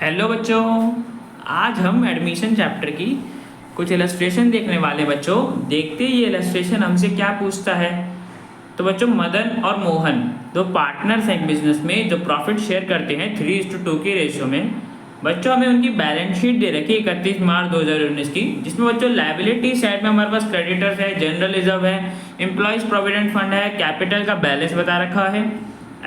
Hello बच्चों, आज हम एडमिशन चैप्टर की कुछ इलस्ट्रेशन देखने वाले बच्चों। देखते ही ये इलस्ट्रेशन हमसे क्या पूछता है। तो बच्चों, मदन और मोहन दो पार्टनर्स हैं बिजनेस में जो प्रॉफिट शेयर करते हैं 3:2 के रेशियो में। बच्चों, हमें उनकी बैलेंस शीट दे रखी है 31 मार्च 2019 की, जिसमें बच्चों लायबिलिटी साइड में हमारे पास क्रेडिटर्स है, जनरल रिजर्व है, एम्प्लॉयज प्रोविडेंट फंड है, कैपिटल का बैलेंस बता रखा है।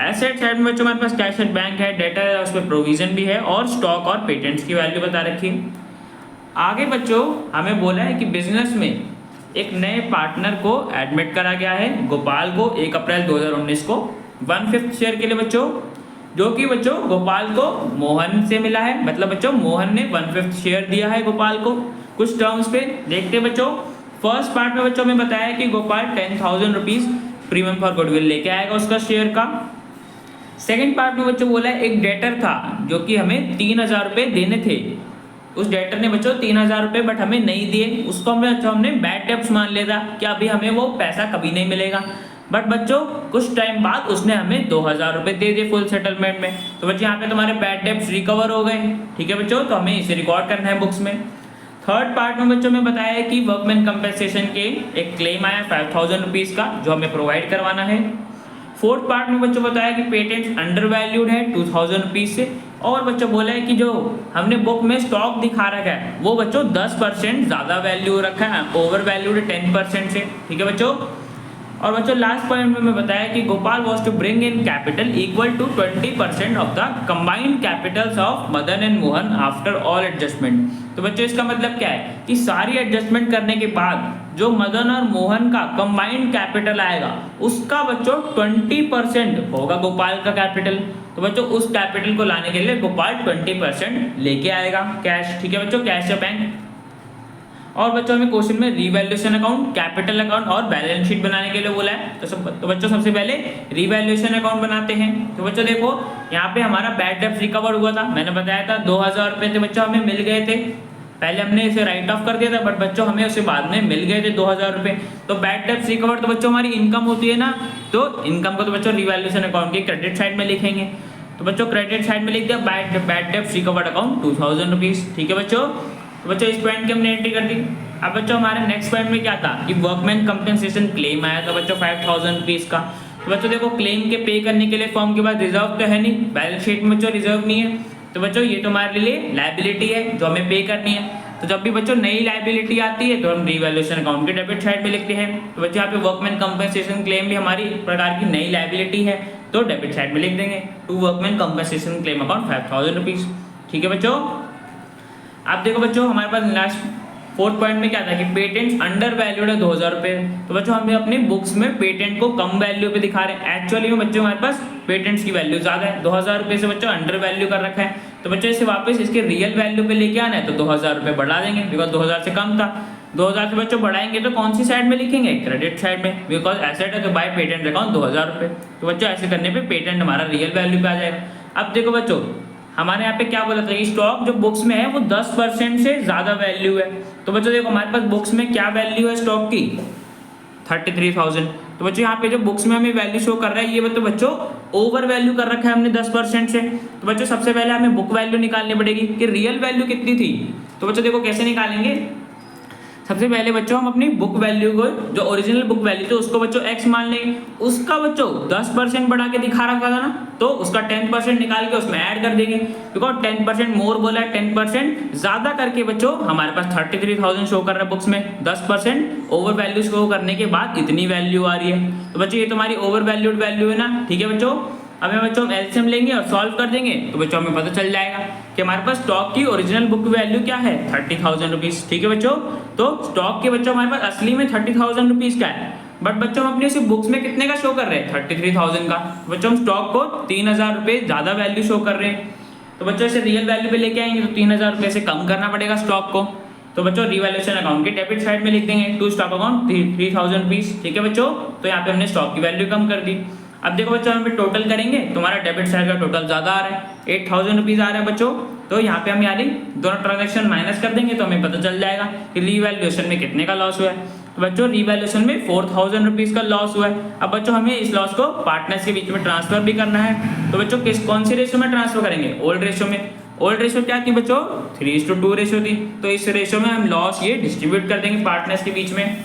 एसेट साइड में बच्चों हमारे पास कैश एट बैंक है, डेटा है, उसमें प्रोविजन भी है और स्टॉक और पेटेंट्स की वैल्यू बता रखी है। आगे बच्चों हमें बोला है कि बिजनेस में एक नए पार्टनर को एडमिट करा गया है, गोपाल को, 1 अप्रैल 2019 को 1/5 शेयर के लिए बच्चों, जो कि बच्चों गोपाल को मोहन से मिला है। मतलब बच्चों मोहन ने 1/5 शेयर दिया है गोपाल को। कुछ टर्म्स पे देखते बच्चों। फर्स्ट पार्ट में बच्चों में बताया कि Gopal 10,000 rupees premium for goodwill लेके आएगा उसका शेयर का। सेकेंड पार्ट में बच्चों बोला है एक डेटर था जो कि हमें 3,000 रुपये देने थे। उस डेटर ने बच्चों 3,000 रुपये बट हमें नहीं दिए। उसको हमने बैड डेब्ट्स मान लिया था कि अभी हमें वो पैसा कभी नहीं मिलेगा। बट बच्चों कुछ टाइम बाद उसने हमें 2,000 रुपये दे दिए फुल सेटलमेंट में। तो बच्चों यहाँ पे तुम्हारे बैड डेब्ट्स रिकवर हो गए। ठीक है बच्चों, तो हमें इसे रिकॉर्ड करना है बुक्स में। थर्ड पार्ट में बच्चों में बताया है कि वर्कमैन कंपेंसेशन के एक क्लेम आया 5,000 रुपीज़ का जो हमें प्रोवाइड करवाना है। फोर्थ पार्ट में बच्चों बताया कि पेटेंट अंडर वैल्यूड है 2,000 रुपीज़ से। और बच्चों बोला है कि जो हमने बुक में स्टॉक दिखा रखा है वो बच्चों 10% ज़्यादा वैल्यू रखा है, ओवर वैल्यूड 10% से। ठीक है बच्चों। और बच्चों लास्ट पॉइंट में बताया कि Gopal was to bring in capital equal to 20% of the combined capitals of Madan and Mohan after all adjustment. तो बच्चों इसका मतलब क्या है कि सारी एडजस्टमेंट करने के बाद जो मदन और मोहन का कंबाइंड कैपिटल आएगा उसका बच्चों 20% होगा गोपाल का कैपिटल। तो बच्चों उस कैपिटल को लाने के लिए गोपाल 20% लेके आएगा कैश। ठीक है बच्चों, कैश या बैंक। और बच्चों हमें क्वेश्चन में रिवैल्यूएशन अकाउंट, कैपिटल अकाउंट और बैलेंस शीट बनाने के लिए बोला है। तो बच्चों सबसे पहले रिवैल्यूएशन अकाउंट बनाते हैं। तो बच्चों देखो यहाँ पे हमारा बैड डेब्ट रिकवर हुआ था, मैंने बताया था 2,000 रुपये थे बच्चों हमें मिल गए थे। पहले हमने इसे राइट ऑफ कर दिया था बट बच्चों हमें उसे बाद में मिल गए थे 2,000 रुपये। तो बैड डेब्ट रिकवर तो बच्चों हमारी इनकम होती है ना, तो इनकम को तो बच्चों रिवैल्यूएशन अकाउंट के क्रेडिट साइड में लिखेंगे। तो बच्चों क्रेडिट साइड में लिख दिया बैड डेब्ट रिकवर्ड अकाउंट 2,000 रुपीज़। ठीक है बच्चों, तो बच्चों इस पॉइंट की हमने एंट्री कर दी। अब बच्चों हमारे नेक्स्ट पॉइंट में क्या था कि वर्कमैन कंपेंसेशन क्लेम आया था बच्चों 5,000 रुपीज़ का। तो बच्चों देखो क्लेम के पे करने के लिए फॉर्म के बाद रिजर्व तो है नहीं, बैलेंस शीट में बच्चों रिजर्व नहीं है। तो बच्चों ये तो हमारे लिए लायबिलिटी है जो हमें पे करनी है। तो जब भी बच्चों नई लायबिलिटी आती है तो हम रिवैल्यूएशन अकाउंट के डेबिट साइड में लिखते हैं। तो बच्चों यहाँ पे वर्कमैन कंपेंसेशन क्लेम भी हमारी प्रकार की नई लायबिलिटी है तो डेबिट साइड में लिख देंगे to workman compensation claim account 5,000 rupees. ठीक है बच्चों। आप देखो बच्चों हमारे पास लास्ट फोर्थ पॉइंट में क्या था कि पेटेंट अंडर वैल्यूड है 2,000 रुपये। तो बच्चों हमें अपनी बुक्स में पेटेंट को कम वैल्यू पे दिखा रहे हैं। एक्चुअली में बच्चों हमारे पास पेटेंट्स की वैल्यू ज़्यादा है, 2,000 रुपये से बच्चों अंडर वैल्यू कर रखा है। तो बच्चों इसे वापस इसके रियल वैल्यू पे लेके आना है तो 2,000 रुपये बढ़ा देंगे बिकॉज 2,000 से कम था। 2,000 से बच्चों बढ़ाएंगे तो कौन सी साइड में लिखेंगे, क्रेडिट साइड में, बिकॉज एसेट है तो बाय पेटेंट अकाउंट 2,000 रुपये। तो बच्चों ऐसे करने पर पेटेंट हमारा रियल वैल्यू पे आ जाएगा। अब देखो बच्चों हमारे यहाँ पे क्या बोला था कि स्टॉक जो बुक्स में है वो 10% से ज़्यादा वैल्यू है। तो बच्चों देखो हमारे पास बुक्स में क्या वैल्यू है स्टॉक की 33,000। तो बच्चों यहाँ पे जो बुक्स में हमें वैल्यू शो कर रहा है ये तो बच्चों ओवर वैल्यू कर रखा है हमने 10% से। तो बच्चों सबसे पहले हमें बुक वैल्यू निकालनी पड़ेगी कि रियल वैल्यू कितनी थी। तो बच्चों देखो कैसे निकालेंगे। सबसे पहले बच्चों हम अपनी बुक वैल्यू को जो ओरिजिनल बुक वैल्यू थी उसको बच्चों x मान लेंगे। उसका बच्चों 10% बढ़ा के दिखा रखा था ना तो उसका 10% निकाल के उसमें ऐड कर देंगे बिकॉज 10% मोर बोला है, 10% ज़्यादा करके बच्चों हमारे पास 33,000 शो कर रहा है बुक्स में। 10% ओवर वैल्यू शो करने के बाद इतनी वैल्यू आ रही है। तो बच्चों ये तुम्हारी ओवर वैल्यूड वैल्यू है ना। ठीक है बच्चों, अब बच्चों हम एलसीएम लेंगे और सॉल्व कर देंगे तो बच्चों हमें पता चल जाएगा कि हमारे पास स्टॉक की ओरिजिनल बुक वैल्यू क्या है 30,000 रुपीज़। ठीक है बच्चों, तो स्टॉक के बच्चों हमारे पास असली में 30,000 रुपीज़ का है बट बच्चों हम अपने बुक्स में कितने का शो कर रहे हैं 33,000 का। बच्चों हम स्टॉक को 3,000 रुपये ज़्यादा वैल्यू शो कर रहे हैं। तो बच्चों इसे रियल वैल्यू पे लेके आएंगे तो 3,000 रुपये से कम करना पड़ेगा स्टॉक को। तो बच्चों रिवैल्यूएशन अकाउंट के डेबिट साइड में लिख देंगे टू स्टॉक अकाउंट 3,000 रुपीज़। ठीक है बच्चों, तो यहाँ पे हमने स्टॉक की वैल्यू कम कर दी। अब देखो बच्चों हम पे टोटल करेंगे तो हमारा डेबिट साइड का टोटल ज़्यादा आ रहा है 8,000 रुपीज़ आ रहा है बच्चों। तो यहाँ पे हम यानी दोनों ट्रांजैक्शन माइनस कर देंगे तो हमें पता चल जाएगा कि रिवैल्यूएशन में कितने का लॉस हुआ है। तो बच्चों रिवैल्यूएशन में 4,000 रुपीज़ का लॉस हुआ है। अब बच्चों हमें इस लॉस को पार्टनर्स के बीच में ट्रांसफर भी करना है। तो बच्चों कौन से रेशियो में ट्रांसफर करेंगे, ओल्ड रेशियो में। ओल्ड रेशो क्या थी बच्चों, 3:2 रेशो थी। तो इस रेशो में हम लॉस ये डिस्ट्रीब्यूट कर देंगे पार्टनर्स के बीच में,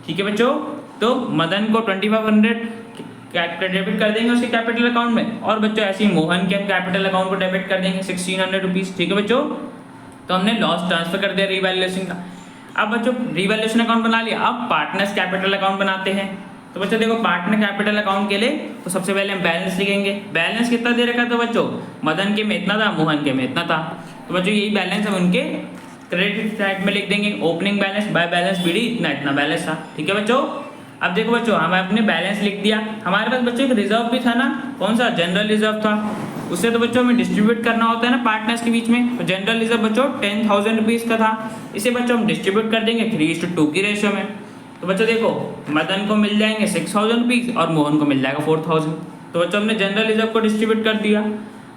ठीक है बच्चों। तो मदन को 2500 डेबिट कर देंगे उसके कैपिटल अकाउंट में, और बच्चों ऐसे ही मोहन के हम कैपिटल अकाउंट को डेबिट कर देंगे 1600 रुपीज़, ठीक है बच्चों। तो हमने लॉस ट्रांसफर कर दिया रीवैल्यूएशन का। अब बच्चों रीवैल्यूएशन अकाउंट बना लिया, अब पार्टनर्स कैपिटल अकाउंट बनाते हैं। तो बच्चों देखो पार्टनर कैपिटल अकाउंट के लिए तो सबसे पहले हम बैलेंस लिखेंगे। बैलेंस कितना दे रखा था बच्चों, मदन के में इतना था, मोहन के में इतना था। तो बच्चों यही बैलेंस हम उनके क्रेडिट साइड में लिख देंगे, opening balance by balance BD इतना इतना बैलेंस था, ठीक है बच्चों। अब देखो बच्चों हमें अपने बैलेंस लिख दिया। हमारे पास बच्चों एक रिजर्व भी था ना, कौन सा, जनरल रिजर्व था। उससे तो बच्चों हमें डिस्ट्रीब्यूट करना होता है ना पार्टनर्स के बीच में। तो जनरल रिजर्व बच्चों 10,000 रुपीज़ का था, इसे बच्चों हम डिस्ट्रीब्यूट कर देंगे 3:2 की रेशो में। तो बच्चों देखो मदन को मिल जाएंगे 6,000 रुपीज़ और मोहन को मिल जाएगा 4,000। तो बच्चों हमने जनरल रिजर्व को डिस्ट्रीब्यूट कर दिया।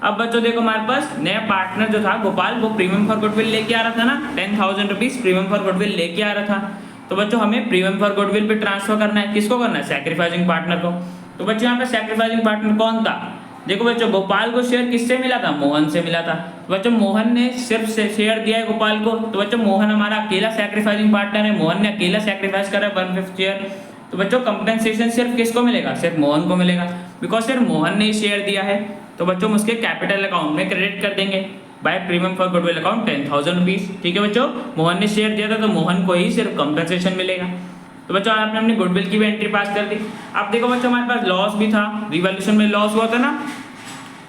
अब बच्चों देखो हमारे पास नया पार्टनर जो था गोपाल, वो प्रीमियम फॉर गुडविल लेके आ रहा था ना, 10,000 रुपीज़ प्रीमियम फॉर गुडविल लेके आ रहा था। तो बच्चों हमें प्रीमियम फॉर गुडविल पे ट्रांसफर करना है, किसको करना है, सैक्रिफाइसिंग पार्टनर को। तो बच्चों यहाँ पे सैक्रिफाइसिंग पार्टनर कौन था, देखो बच्चों गोपाल को शेयर किससे मिला था, मोहन से मिला था। तो बच्चों मोहन ने सिर्फ शेयर दिया है गोपाल को, तो बच्चों मोहन हमारा अकेला सैक्रिफाइसिंग पार्टनर है, मोहन ने अकेला सैक्रिफाइस करा है 1/5 शेयर। तो बच्चों कंपेंसेशन सिर्फ किसको मिलेगा, सिर्फ मोहन को मिलेगा, बिकॉज सिर्फ मोहन ने शेयर दिया है। तो बच्चों हम उसके कैपिटल अकाउंट में क्रेडिट कर देंगे by premium for goodwill account 10,000 rupees, ठीक है बच्चों। मोहन ने शेयर दिया था तो मोहन को ही सिर्फ कंपेंसेशन मिलेगा। तो बच्चों आपने अपनी गुडविल की भी एंट्री पास कर दी। अब देखो बच्चों हमारे पास लॉस भी था, रिवैल्यूएशन में लॉस हुआ था ना,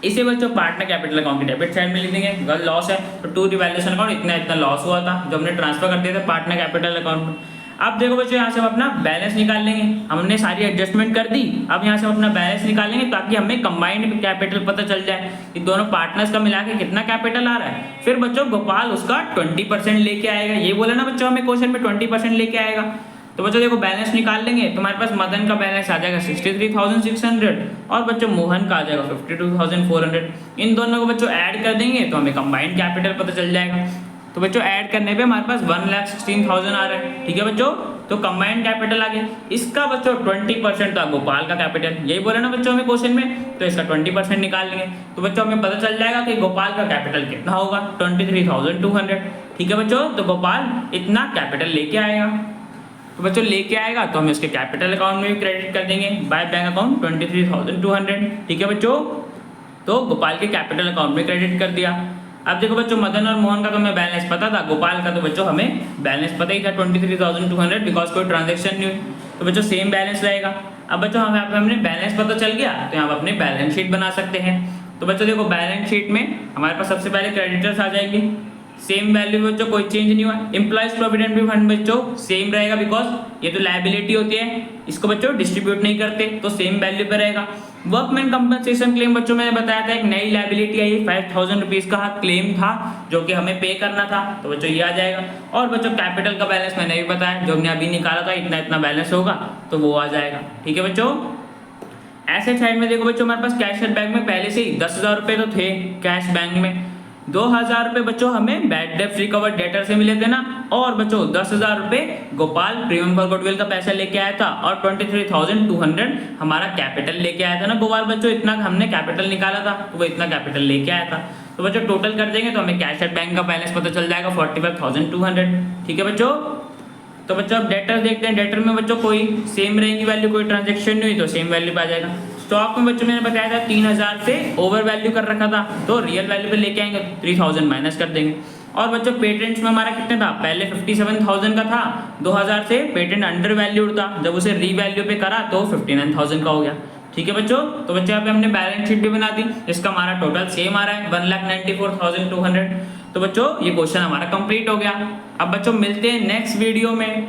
इसे बच्चों पार्टनर कैपिटल अकाउंट की डेबिट साइड में लिख देंगे। अगर लॉस है तो टू रिवैल्यूएशन अकाउंट इतना इतना लॉस हुआ था जो हमने ट्रांसफर कर दिया था पार्टनर कैपिटल अकाउंट में। अब देखो बच्चों यहाँ से हम अपना बैलेंस निकाल लेंगे, हमने सारी एडजस्टमेंट कर दी। अब यहाँ से हम अपना बैलेंस निकालेंगे ताकि हमें कंबाइंड कैपिटल पता चल जाए कि दोनों पार्टनर्स का मिला के कितना कैपिटल आ रहा है। फिर बच्चों गोपाल उसका 20% लेके आएगा, ये बोला ना बच्चों हमें क्वेश्चन में 20% लेके आएगा। तो बच्चों देखो बैलेंस निकाल लेंगे तो हमारे पास मदन का बैलेंस आ जाएगा 63,600 और बच्चों मोहन का आ जाएगा 52,400। इन दोनों को बच्चों ऐड कर देंगे तो हमें कंबाइंड कैपिटल पता चल जाएगा। तो बच्चों ऐड करने पे हमारे पास 1,16,000 आ रहा है, ठीक है बच्चों। तो कंबाइंड कैपिटल आ गया, इसका बच्चों 20% था गोपाल का कैपिटल, यही बोला ना बच्चों हमें क्वेश्चन में, तो इसका 20% निकाल लेंगे। तो बच्चों हमें पता चल जाएगा कि गोपाल का कैपिटल कितना होगा, 23,200, ठीक है बच्चों। तो गोपाल इतना कैपिटल लेके आएगा, तो बच्चों लेके आएगा तो हम इसके कैपिटल अकाउंट में भी क्रेडिट कर देंगे बाय बैंक अकाउंट 23,200, ठीक है बच्चों। तो गोपाल के कैपिटल अकाउंट में क्रेडिट कर दिया। अब देखो बच्चों मदन और मोहन का तो हमें बैलेंस पता था, गोपाल का तो बच्चों हमें बैलेंस पता ही था 23,200 बिकॉज कोई ट्रांजेक्शन नहीं हुई, तो बच्चों सेम बैलेंस रहेगा। अब बच्चों हमें यहाँ पे हमने बैलेंस पता चल गया तो यहाँ पे अपने बैलेंस शीट बना सकते हैं। तो बच्चों देखो बैलेंस शीट में हमारे पास सबसे पहले क्रेडिटर्स आ जाएंगे, सेम वैल्यू बच्चों कोई चेंज नहीं हुआ। एम्प्लॉइज प्रोविडेंट फंड बच्चों सेम रहेगा बिकॉज ये तो लायबिलिटी होती है, इसको बच्चों डिस्ट्रीब्यूट नहीं करते तो सेम वैल्यू पे रहेगा। वर्कमैन कंपनसेशन क्लेम बच्चों मैंने बताया था एक नई लायबिलिटी आई, 5,000 रुपीज़ का क्लेम था जो कि हमें पे करना था, तो बच्चों ये आ जाएगा। और बच्चों कैपिटल का बैलेंस मैंने भी बताया, जो हमने अभी निकाला था इतना इतना बैलेंस होगा तो वो आ जाएगा, ठीक है बच्चों। एसेट साइड में देखो बच्चों हमारे पास कैश एट बैंक में पहले से ही 10,000 रुपये तो थे कैश बैंक में, 2,000 रुपये बच्चों हमें बैड डेब्ट रिकवर्ड डेटर से मिले थे ना, और बच्चों 10,000 रुपये गोपाल प्रीमियम फॉर गुडविल का पैसा लेके आया था, और 23,200 हमारा कैपिटल लेके आया था ना गोपाल बच्चों, इतना हमने कैपिटल निकाला था तो वो इतना कैपिटल लेके आया था। तो बच्चों टोटल कर देंगे तो हमें कैश एट बैंक का बैलेंस पता चल जाएगा 45,200, ठीक है बच्चों। तो बच्चों अब डेटर देखते हैं, डेटर में बच्चों कोई सेम रहेंगी वैल्यू, कोई ट्रांजेक्शन नहीं हुई तो सेम वैल्यू पे आ जाएगा। स्टॉक में बच्चों मैंने बताया था 3,000 से ओवर वैल्यू कर रखा था तो रियल वैल्यू पे लेके आएंगे 3,000 माइनस कर देंगे। और बच्चों पेटेंट्स में हमारा कितना था, पहले 57,000 का था, 2,000 से पेटेंट अंडर वैल्यूड था, जब उसे रीवैल्यू पे करा तो 59,000 का हो गया, ठीक है बच्चों। तो बच्चों यहाँ पे हमने बैलेंस शीट भी बना दी, इसका हमारा टोटल सेम आ रहा है 1,94,200। तो बच्चों ये क्वेश्चन हमारा कंप्लीट हो गया। अब बच्चों मिलते हैं नेक्स्ट वीडियो में।